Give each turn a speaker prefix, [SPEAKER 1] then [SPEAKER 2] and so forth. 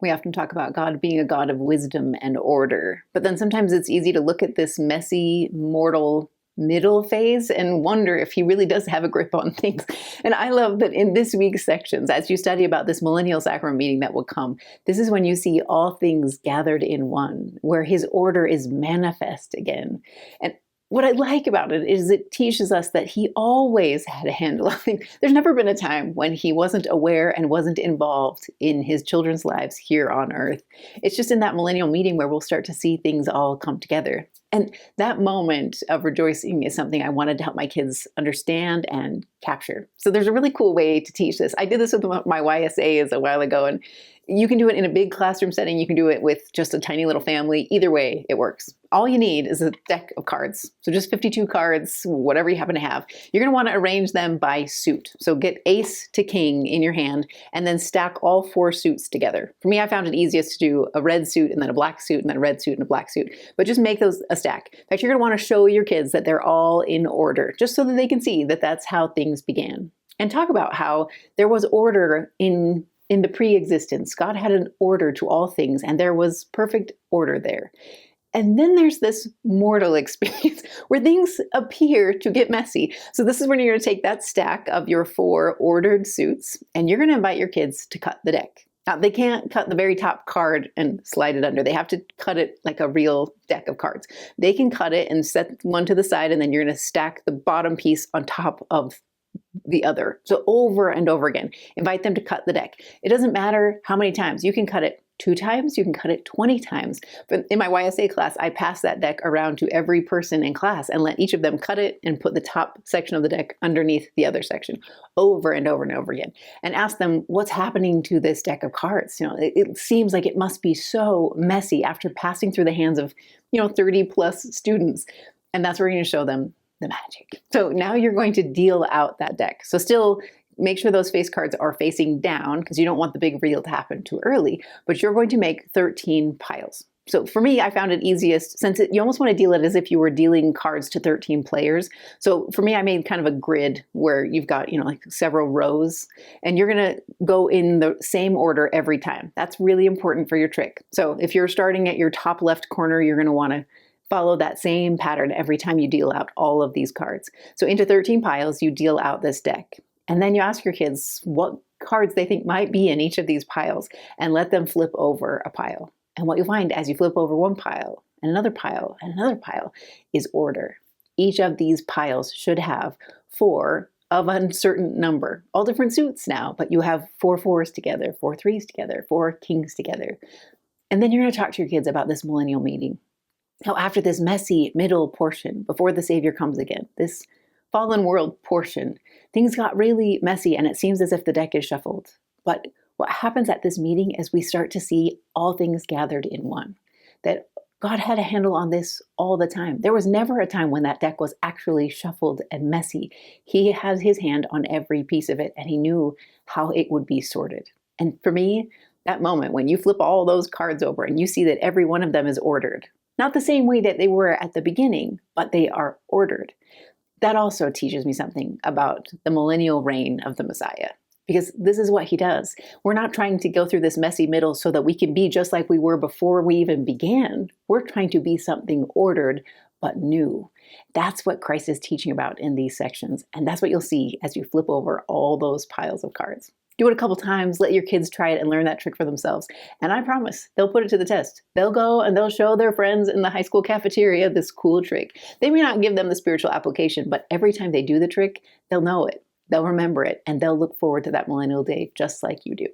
[SPEAKER 1] We often talk about God being a God of wisdom and order, but then sometimes it's easy to look at this messy, mortal middle phase and wonder if he really does have a grip on things. And I love that in this week's sections, as you study about this millennial sacrament meeting that will come, this is when you see all things gathered in one, where his order is manifest again. And what I like about it is it teaches us that he always had a handle on things. There's never been a time when he wasn't aware and wasn't involved in his children's lives here on earth. It's just in that millennial meeting where we'll start to see things all come together. And that moment of rejoicing is something I wanted to help my kids understand and capture. So there's a really cool way to teach this. I did this with my YSAs a while ago, and you can do it in a big classroom setting. You can do it with just a tiny little family. Either way, it works. All you need is a deck of cards. So just 52 cards, whatever you happen to have. You're going to want to arrange them by suit. So get ace to king in your hand and then stack all 4 suits together. For me, I found it easiest to do a red suit and then a black suit and then a red suit and a black suit. But just make those a stack. In fact, you're going to want to show your kids that they're all in order, just so that they can see that that's how things began. And talk about how there was order in the pre-existence. God had an order to all things, and there was perfect order there. And then there's this mortal experience where things appear to get messy. So this is when you're going to take that stack of your 4 ordered suits, and you're going to invite your kids to cut the deck. Now, they can't cut the very top card and slide it under. They have to cut it like a real deck of cards. They can cut it and set one to the side, and then you're going to stack the bottom piece on top of the other. So over and over again, invite them to cut the deck. It doesn't matter how many times. You can cut it 2 times, you can cut it 20 times. But in my YSA class, I pass that deck around to every person in class and let each of them cut it and put the top section of the deck underneath the other section over and over and over again. And ask them, what's happening to this deck of cards? It seems like it must be so messy after passing through the hands of, 30 plus students. And that's where you're going to show them the magic. So now you're going to deal out that deck. So still make sure those face cards are facing down because you don't want the big reveal to happen too early, but you're going to make 13 piles. So for me, I found it easiest since you almost want to deal it as if you were dealing cards to 13 players. So for me, I made kind of a grid where you've got, like several rows, and you're going to go in the same order every time. That's really important for your trick. So if you're starting at your top left corner, you're going to want to follow that same pattern every time you deal out all of these cards. So into 13 piles, you deal out this deck. And then you ask your kids what cards they think might be in each of these piles and let them flip over a pile. And what you'll find as you flip over one pile and another pile and another pile is order. Each of these piles should have 4 of a certain number, all different suits now, but you have 4 4s together, 4 3s together, 4 kings together. And then you're going to talk to your kids about this millennial meeting. Now, after this messy middle portion, before the Savior comes again, this fallen world portion, things got really messy and it seems as if the deck is shuffled. But what happens at this meeting is we start to see all things gathered in one, that God had a handle on this all the time. There was never a time when that deck was actually shuffled and messy. He had his hand on every piece of it and he knew how it would be sorted. And for me, that moment when you flip all those cards over and you see that every one of them is ordered, not the same way that they were at the beginning, but they are ordered. That also teaches me something about the millennial reign of the Messiah, because this is what he does. We're not trying to go through this messy middle so that we can be just like we were before we even began. We're trying to be something ordered, but new. That's what Christ is teaching about in these sections. And that's what you'll see as you flip over all those piles of cards. Do it a couple times, let your kids try it and learn that trick for themselves. And I promise they'll put it to the test. They'll go and they'll show their friends in the high school cafeteria this cool trick. They may not give them the spiritual application, but every time they do the trick, they'll know it, they'll remember it, and they'll look forward to that millennial day just like you do.